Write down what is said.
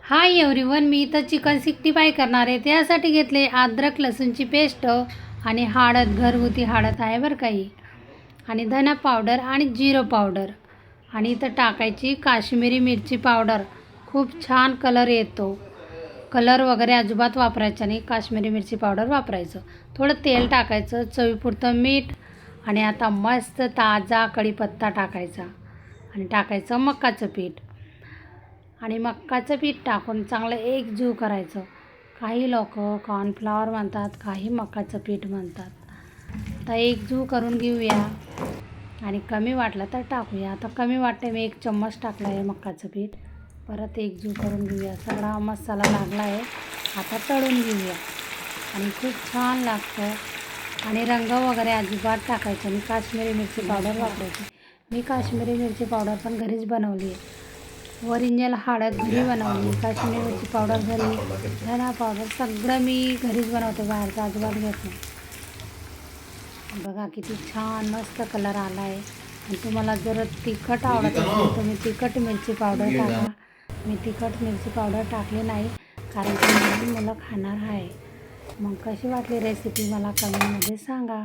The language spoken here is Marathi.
हाय एव्हरीवन, मी इथं चिकन 65 करणार आहे. त्यासाठी घेतले अद्रक लसूणची पेस्ट आणि हळद, घरगुती हळद आहे बरं का ही, आणि धना पावडर आणि जिरं पावडर, आणि इथं टाकायची काश्मीरी मिरची पावडर. खूप छान कलर येतो. कलर वगैरे अजिबात वापरायचा नाही, काश्मीरी मिरची पावडर वापरायचं. थोडं तेल टाकायचं, चवीपुरतं मीठ, आणि आता मस्त ताजा कढीपत्ता टाकायचा आणि टाकायचं मक्याचं पीठ. आणि मक्याचं पीठ टाकून चांगलं एकजीव करायचं. काही लोक कॉर्नफ्लॉवर म्हणतात, काही मक्याचं पीठ म्हणतात. आता एकजीव करून घेऊया आणि कमी वाटलं तर टाकूया. आता कमी वाटते, मी 1 चम्मच टाकलं आहे मक्याचं पीठ. परत एकजीव करून घेऊया. सगळा मसाला लागला आहे. आता तळून घेऊया आणि खूप छान लागतं. आणि रंग वगैरे अजिबात टाकायचं आणि काश्मीरी मिरची पावडर वापरायची. मी काश्मीरी मिरची पावडर पण घरीच बनवली आहे. ओरिजिनल हळद घरी बनवली, काश्मीरी मिरची पावडर घरी, धना पावडर सगळं मी घरीच बनवते, बाहेरचं अजिबात घेत नाही. बघा किती छान मस्त कलर आला आहे. आणि तुम्हाला जर तिखट आवडत असेल तर मी तिखट मिरची पावडर टाका. मी तिखट मिरची पावडर टाकली नाही, कारण की मुलं खाणार आहे. मग कशी वाटली रेसिपी मला कमेंटमध्ये सांगा.